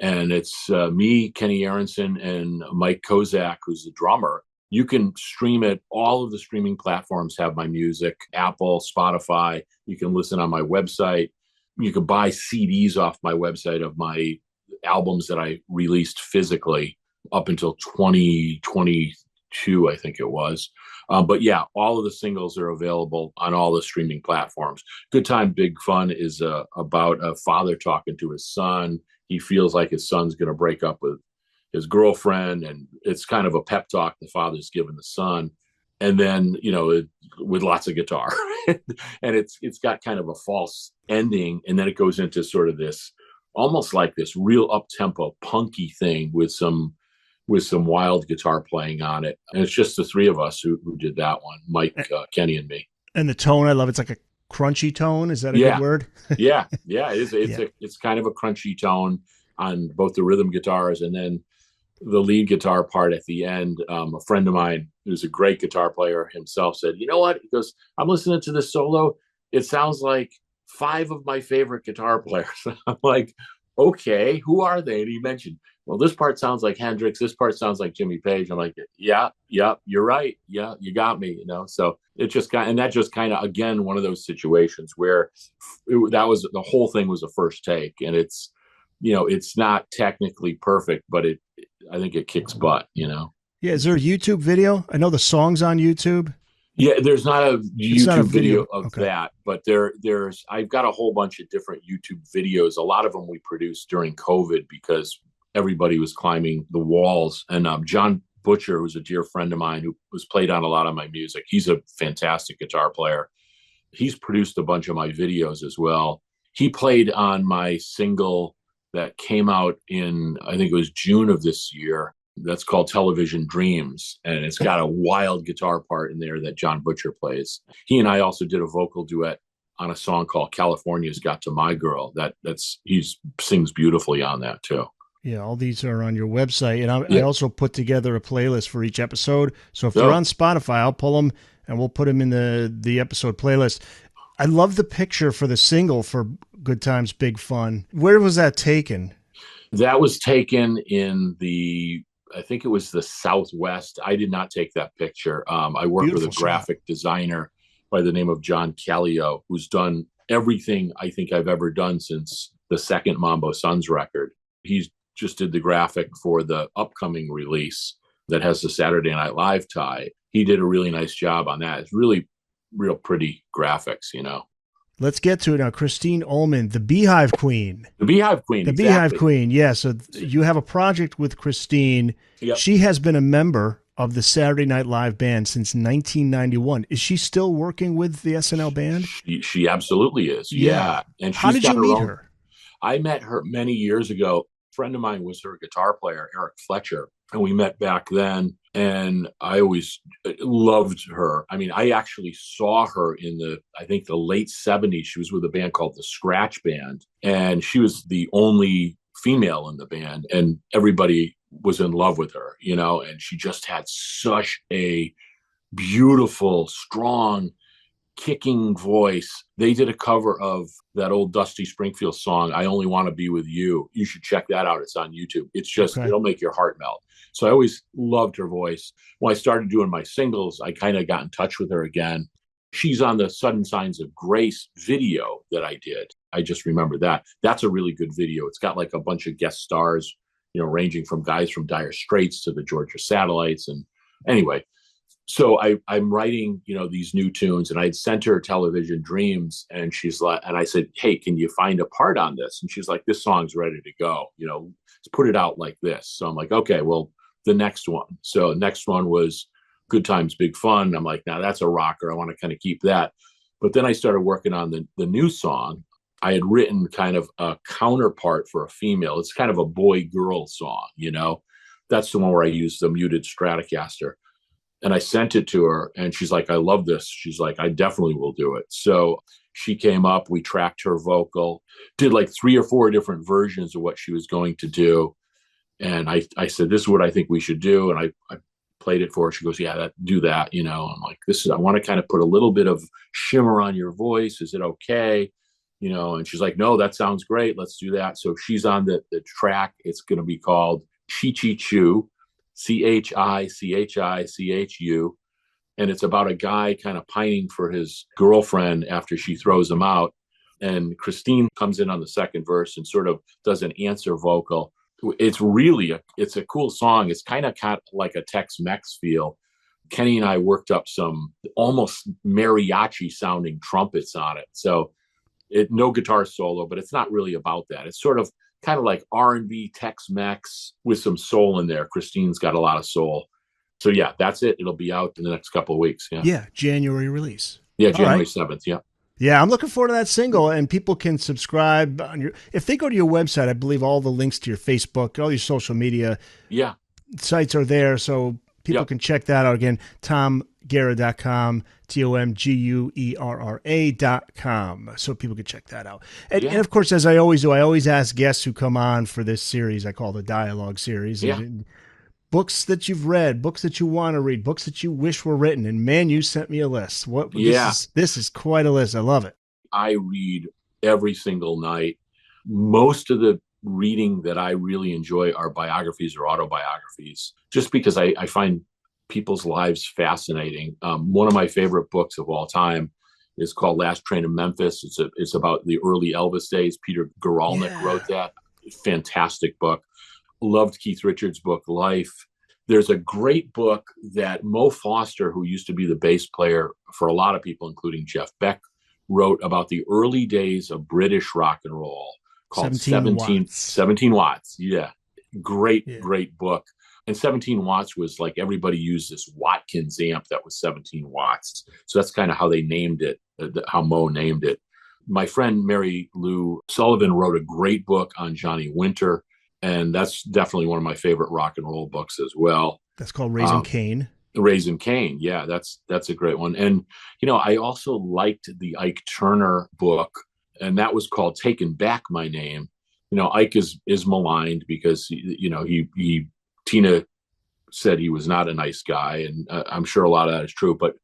And it's me, Kenny Aaronson, and Mike Kozak, who's the drummer. You can stream it. All of the streaming platforms have my music, Apple, Spotify. You can listen on my website. You can buy CDs off my website of my albums that I released physically up until 2022, I think it was. But yeah, all of the singles are available on all the streaming platforms. Good Time, Big Fun is about a father talking to his son. He feels like his son's going to break up with his girlfriend, and it's kind of a pep talk the father's giving the son. And then, with lots of guitar, and it's got kind of a false ending. And then it goes into sort of this, almost like this real up-tempo punky thing with some wild guitar playing on it. And it's just the three of us who did that one, Mike, Kenny, and me. And the tone, I love. It's like a crunchy tone. Is that a good word? Yeah. It's kind of a crunchy tone on both the rhythm guitars, and then the lead guitar part at the end. A friend of mine who's a great guitar player himself said, "You know what?" He goes, "I'm listening to this solo. It sounds like 5 of my favorite guitar players." I'm like, "Okay, who are they?" And he mentioned, "Well, this part sounds like Hendrix. This part sounds like Jimmy Page." I'm like, yeah, you're right. Yeah, you got me, So it just kind of, again, one of those situations where the whole thing was a first take, and it's, it's not technically perfect, but I think it kicks butt, Yeah. Is there a YouTube video? I know the song's on YouTube. Yeah, there's not a YouTube video of that, but I've got a whole bunch of different YouTube videos. A lot of them we produced during COVID because everybody was climbing the walls. And John Butcher, who's a dear friend of mine who was played on a lot of my music, he's a fantastic guitar player. He's produced a bunch of my videos as well. He played on my single that came out in, I think it was June of this year. That's called Television Dreams. And it's got a wild guitar part in there that John Butcher plays. He and I also did a vocal duet on a song called California's Got to My Girl. He sings beautifully on that too. Yeah, all these are on your website. And I also put together a playlist for each episode. So if they're on Spotify, I'll pull them and we'll put them in the episode playlist. I love the picture for the single for Good Times, Big Fun. Where was that taken? That was taken in I think it was the Southwest. I did not take that picture. I worked with a graphic designer by the name of John Callio, who's done everything I think I've ever done since the second Mambo Sons record. He just did the graphic for the upcoming release that has the Saturday Night Live tie. He did a really nice job on that. It's really real pretty graphics, Let's get to it now. Christine Allman, the Beehive Queen. The Beehive Queen. The Beehive Queen, yeah. So you have a project with Christine. Yep. She has been a member of the Saturday Night Live band since 1991. Is she still working with the SNL band? She absolutely is, yeah. And how did you meet her? I met her many years ago. A friend of mine was her guitar player, Eric Fletcher, and we met back then. And I always loved her. I mean, I actually saw her in the late 70s. She was with a band called the Scratch Band, and she was the only female in the band, and everybody was in love with her, and she just had such a beautiful, strong, kicking voice. They did a cover of that old Dusty Springfield song, I Only Want to Be With You. You should check that out. It's on YouTube. It's just, it'll make your heart melt. So I always loved her voice. When I started doing my singles, I kind of got in touch with her again. She's on the Sudden Signs of Grace video that I did. I just remember that. That's a really good video. It's got like a bunch of guest stars, ranging from guys from Dire Straits to the Georgia Satellites. And anyway, so I'm writing, these new tunes, and I'd sent her Television Dreams, and she's like, and I said, "Hey, can you find a part on this?" And she's like, "This song's ready to go. Let's put it out like this." So I'm like, "Okay, well, the next one." So the next one was Good Times, Big Fun. I'm like, now that's a rocker. I want to kind of keep that. But then I started working on the new song. I had written kind of a counterpart for a female. It's kind of a boy-girl song, That's the one where I used the muted Stratocaster. And I sent it to her, and she's like, "I love this." She's like, "I definitely will do it." So she came up, we tracked her vocal, did like 3 or 4 different versions of what she was going to do. And I said, "This is what I think we should do." And I played it for her. She goes, "Yeah, do that." I'm like, I want to kind of put a little bit of shimmer on your voice. Is it okay? And she's like, no, that sounds great. Let's do that. So she's on the track. It's going to be called Chi Chi Chu, Chichichu. And it's about a guy kind of pining for his girlfriend after she throws him out. And Christine comes in on the second verse and sort of does an answer vocal. It's really it's a cool song. It's kind of like a Tex-Mex feel. Kenny and I worked up some almost mariachi sounding trumpets on it. So no guitar solo, but it's not really about that. It's sort of kind of like R&B Tex-Mex with some soul in there. Christine's got a lot of soul. So yeah, that's it. It'll be out in the next couple of weeks. Yeah. January release. Yeah, January 7th. Yeah. Yeah, I'm looking forward to that single, and people can subscribe if they go to your website. I believe all the links to your Facebook, all your social media sites are there, so people can check that out. Again, TomGuerra.com, TomGuerra.com, so people can check that out. And of course, as I always do, I always ask guests who come on for this series. I call the Dialogue series. Books that you've read, books that you want to read, books that you wish were written. And man, you sent me a list. This is quite a list. I love it. I read every single night. Most of the reading that I really enjoy are biographies or autobiographies, just because I find people's lives fascinating. One of my favorite books of all time is called Last Train to Memphis. It's about the early Elvis days. Peter Guralnick wrote that. Fantastic book. Loved Keith Richards' book, Life. There's a great book that Mo Foster, who used to be the bass player for a lot of people, including Jeff Beck, wrote about the early days of British rock and roll called 17 Watts. Yeah. Great book. And 17 Watts was like everybody used this Watkins amp that was 17 watts. So that's kind of how they named it, how Mo named it. My friend Mary Lou Sullivan wrote a great book on Johnny Winter. And that's definitely one of my favorite rock and roll books as well. That's called Raising Cain. Raising Cain. Yeah, that's a great one. And, I also liked the Ike Turner book, and that was called Taking Back My Name. Ike is maligned because, Tina said he was not a nice guy. And I'm sure a lot of that is true. But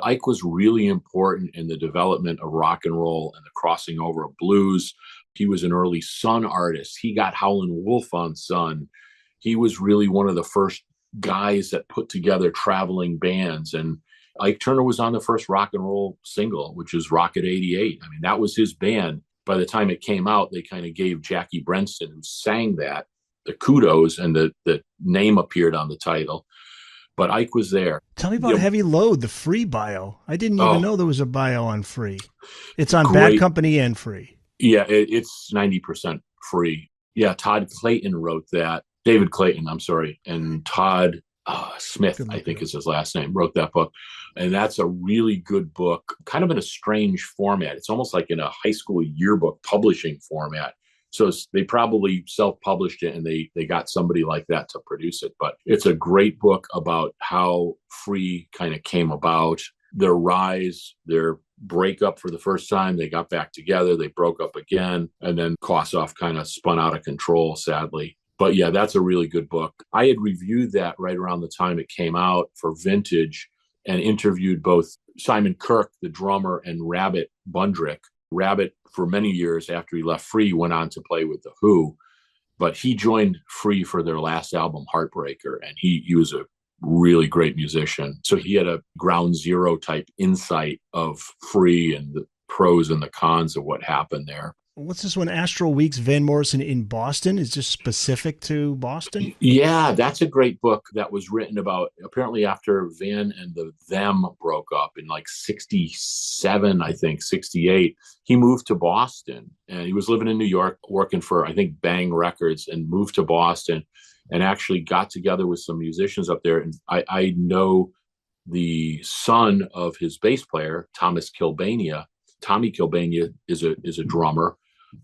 Ike was really important in the development of rock and roll and the crossing over of blues. He was an early Sun artist. He got Howlin' Wolf on Sun. He was really one of the first guys that put together traveling bands. And Ike Turner was on the first rock and roll single, which is Rocket 88. I mean, that was his band. By the time it came out, they kind of gave Jackie Brenston, who sang that, the kudos, and the name appeared on the title. But Ike was there. Tell me about Heavy Load, the Free bio. I didn't even know there was a bio on Free. It's on Bad Company and Free. Yeah, it's 90% free. Yeah, Todd Clayton wrote that. David Clayton, I'm sorry. And Todd Smith, I think is his last name, wrote that book. And that's a really good book, kind of in a strange format. It's almost like in a high school yearbook publishing format. So they probably self-published it and they got somebody like that to produce it. But it's a great book about how Free kind of came about, their rise, their breakup for the first time. They got back together. They broke up again. And then Kossoff kind of spun out of control, sadly. But yeah, that's a really good book. I had reviewed that right around the time it came out for Vintage and interviewed both Simon Kirke, the drummer, and Rabbit Bundrick. Rabbit, for many years after he left Free, went on to play with The Who. But he joined Free for their last album, Heartbreaker. And he was a really great musician. So he had a ground zero type insight of Free and the pros and the cons of what happened there. What's this one? Astral Weeks, Van Morrison in Boston. Is this specific to Boston? Yeah, that's a great book that was written about apparently after Van and Them broke up in like 67, I think, 68. He moved to Boston and he was living in New York, working for, I think, Bang Records, and moved to Boston and actually got together with some musicians up there. And I know the son of his bass player, Thomas Kilbania. Tommy Kilbania is a drummer,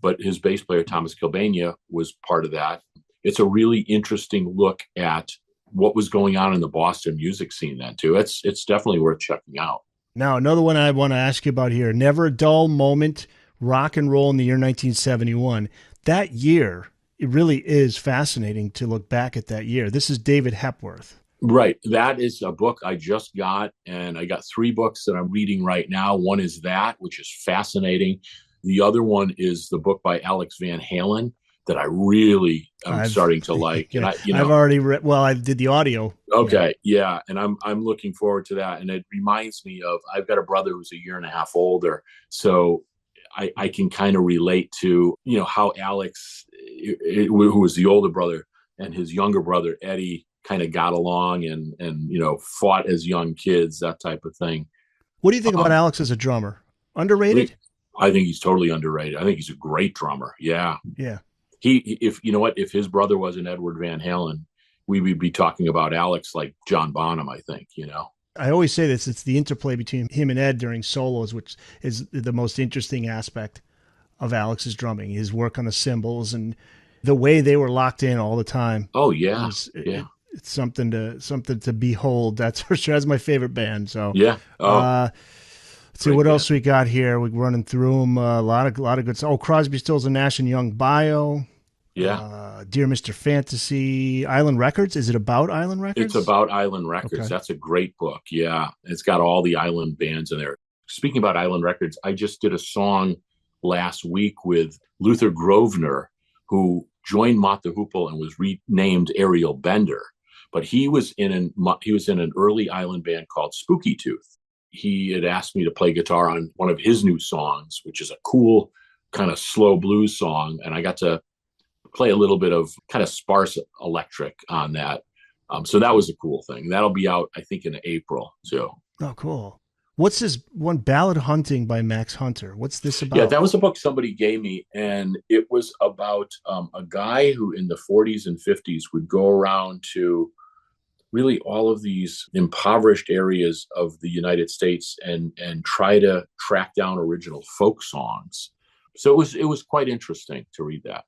but his bass player, Thomas Kilbania, was part of that. It's a really interesting look at what was going on in the Boston music scene then, too. It's definitely worth checking out. Now, another one I want to ask you about here, Never a Dull Moment, Rock and Roll in the year 1971. That year, it really is fascinating to look back at that year. This is David Hepworth. Right. That is a book I just got, and I got 3 books that I'm reading right now. One is that, which is fascinating. The other one is the book by Alex Van Halen that I really am starting to like. Yeah, And I've already read. Well, I did the audio. Okay, yeah, and I'm looking forward to that. And it reminds me of, I've got a brother who's a year and a half older, so I can kind of relate to how Alex, who was the older brother, and his younger brother Eddie kind of got along and fought as young kids, that type of thing. What do you think about Alex as a drummer? Underrated? I think he's totally underrated. I think he's a great drummer. Yeah. If his brother wasn't Edward Van Halen, we would be talking about Alex like John Bonham, I think. I always say this, it's the interplay between him and Ed during solos, which is the most interesting aspect of Alex's drumming, his work on the cymbals and the way they were locked in all the time. Oh yeah. It's something to behold. That's for sure. That's my favorite band. So yeah. Let's see what else we got here. We're running through them. A lot of good stuff. Oh, Crosby, Stills and Nash and Young bio. Yeah. Dear Mr. Fantasy. Island Records. Is it about Island Records? It's about Island Records. Okay. That's a great book. Yeah. It's got all the Island bands in there. Speaking about Island Records, I just did a song last week with Luther Grosvenor, who joined Mott the Hoople and was renamed Ariel Bender. But he was in an early Island band called Spooky Tooth. He had asked me to play guitar on one of his new songs, which is a cool kind of slow blues song. And I got to play a little bit of kind of sparse electric on that. So that was a cool thing. That'll be out, I think, in April too. Oh, cool. What's this one, Ballad Hunting by Max Hunter? What's this about? Yeah, that was a book somebody gave me, and it was about a guy who in the 40s and 50s would go around to really all of these impoverished areas of the United States and try to track down original folk songs. So it was quite interesting to read that.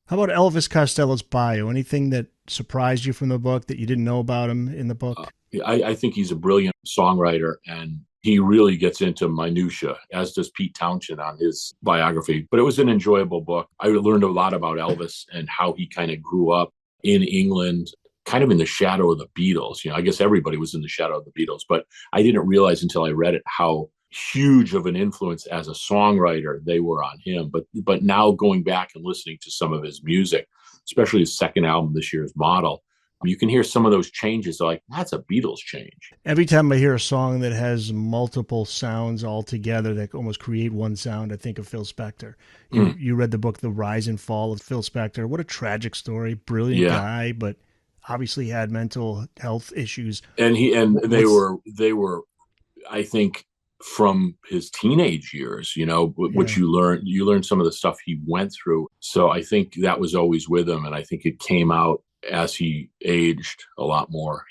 How about Elvis Costello's bio? Anything that surprised you from the book that you didn't know about him in the book? I think he's a brilliant songwriter, and he really gets into minutia, as does Pete Townshend on his biography. But it was an enjoyable book. I learned a lot about Elvis and how he kind of grew up in England, kind of in the shadow of the Beatles. I guess everybody was in the shadow of the Beatles, but I didn't realize until I read it how huge of an influence as a songwriter they were on him. But now going back and listening to some of his music, especially his second album this year's Model, you can hear some of those changes. Like, that's a Beatles change. Every time I hear a song that has multiple sounds all together that almost create one sound, I think of Phil Spector. You read the book, The Rise and Fall of Phil Spector. What a tragic story. Brilliant guy, but obviously had mental health issues. And they were, I think, from his teenage years, which you learn some of the stuff he went through. So I think that was always with him. And I think it came out as he aged a lot more,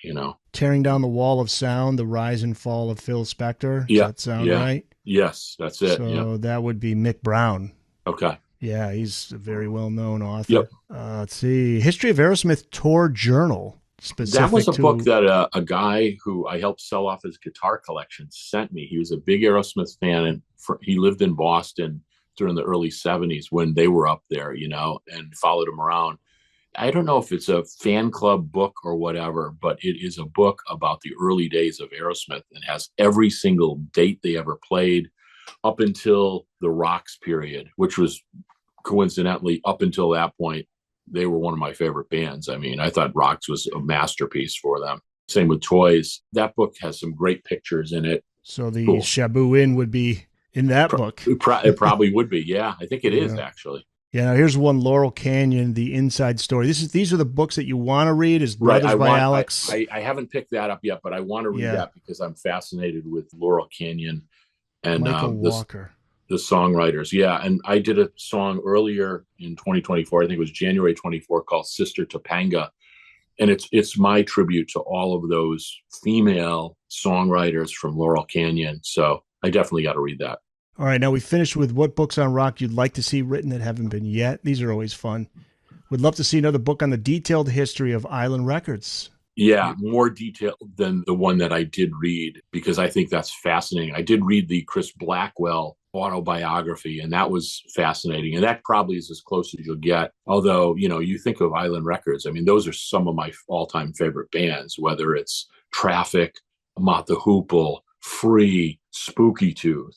Tearing Down the Wall of Sound, The Rise and Fall of Phil Spector. Does that sound right? Yes, that's it. So that would be Mick Brown. Okay. Yeah, he's a very well-known author. Yep. Let's see. History of Aerosmith Tour Journal. That was a book that a guy who I helped sell off his guitar collection sent me. He was a big Aerosmith fan, and he lived in Boston during the early 70s when they were up there, and followed him around. I don't know if it's a fan club book or whatever, but it is a book about the early days of Aerosmith and has every single date they ever played up until the Rocks period, which was coincidentally up until that point, they were one of my favorite bands. I mean, I thought Rocks was a masterpiece for them. Same with Toys. That book has some great pictures in it. So the Shabu Inn would be in that book. It probably would be. Yeah, I think it is actually. Yeah, now here's one, Laurel Canyon, The Inside Story. These are the books that you want to read, is Brothers by Alex. I haven't picked that up yet, but I want to read that because I'm fascinated with Laurel Canyon and Michael Walker. The songwriters. Yeah, and I did a song earlier in 2024, I think it was January 24, called Sister Topanga. And it's my tribute to all of those female songwriters from Laurel Canyon. So I definitely got to read that. All right, now we finished with what books on rock you'd like to see written that haven't been yet. These are always fun. Would love to see another book on the detailed history of Island Records. Yeah, more detailed than the one that I did read, because I think that's fascinating. I did read the Chris Blackwell autobiography, and that was fascinating. And that probably is as close as you'll get. Although, you think of Island Records, I mean, those are some of my all-time favorite bands, whether it's Traffic, Mott the Hoople, free, spooky tooth.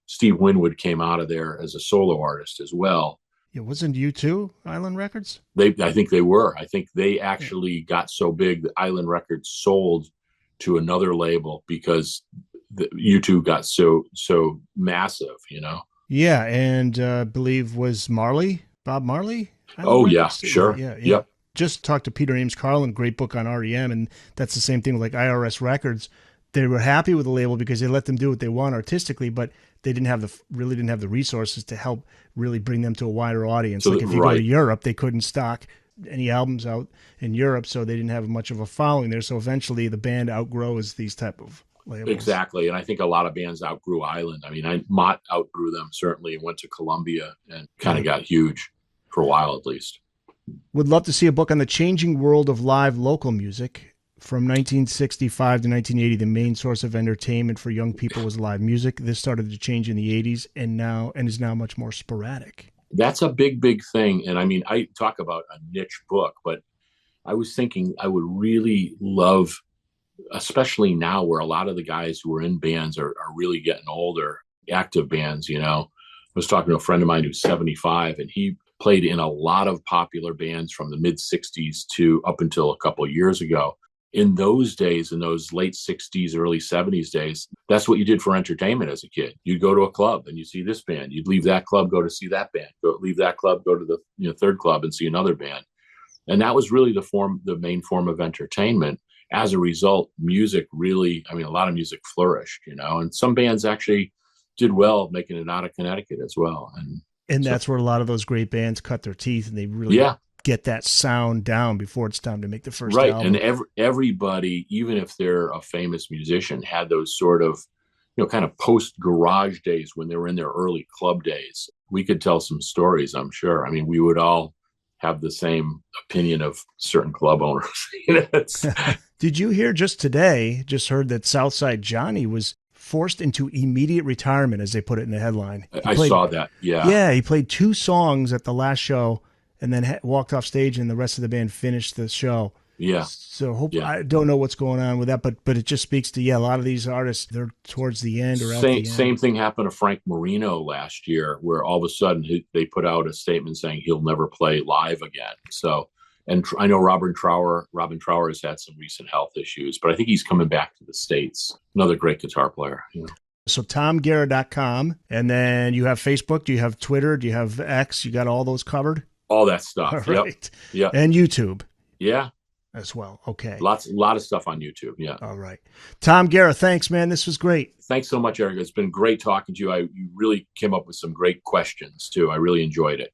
Steve Winwood came out of there as a solo artist as well. It wasn't U2 Island Records? I think they were. I think they actually got so big that Island Records sold to another label because U2 got so massive, Yeah, and I believe was Bob Marley? Island Records? Yeah, sure. Yeah. Yep. Just talked to Peter Ames Carlin, great book on REM, and that's the same thing with like IRS Records. They were happy with the label because they let them do what they want artistically, but they really didn't have the resources to help really bring them to a wider audience. So, like if you go to Europe, they couldn't stock any albums out in Europe, so they didn't have much of a following there. So eventually the band outgrows these type of labels. Exactly. And I think a lot of bands outgrew Island. I mean, Mott outgrew them, certainly, and went to Columbia and kind of got huge for a while, at least. Would love to see a book on the changing world of live local music. From 1965 to 1980, the main source of entertainment for young people was live music. This started to change in the 80s and is now much more sporadic. That's a big, big thing. And I mean, I talk about a niche book, but I was thinking I would really love, especially now where a lot of the guys who are in bands are really getting older, active bands, I was talking to a friend of mine who's 75, and he played in a lot of popular bands from the mid 60s to up until a couple of years ago. In those days, in those late 60s, early 70s days, that's what you did for entertainment as a kid. You'd go to a club and you see this band. You'd leave that club, go to see that band. Leave that club, go to the third club and see another band. And that was really the main form of entertainment. As a result, music really, a lot of music flourished, and some bands actually did well making it out of Connecticut as well. And that's where a lot of those great bands cut their teeth, and they really get that sound down before it's time to make the first album. And everybody, even if they're a famous musician, had those sort of, kind of post garage days when they were in their early club days. We could tell some stories, I'm sure. We would all have the same opinion of certain club owners. Did you hear just heard that Southside Johnny was forced into immediate retirement, as they put it in the headline. I saw that. Yeah. Yeah. He played 2 songs at the last show and then walked off stage, and the rest of the band finished the show. Yeah. So I don't know what's going on with that, but it just speaks to, a lot of these artists, they're towards the end or at the end. Same thing happened to Frank Marino last year, where all of a sudden they put out a statement saying he'll never play live again. So, and I know Robin Trower has had some recent health issues, but I think he's coming back to the States. Another great guitar player. So TomGuerra.com, and then you have Facebook, do you have Twitter, do you have X? You got all those covered? All that stuff. All right. Yep. And YouTube. Yeah. As well. Okay. A lot of stuff on YouTube. Yeah. All right. Tom Guerra, thanks, man. This was great. Thanks so much, Eric. It's been great talking to you. You really came up with some great questions too. I really enjoyed it.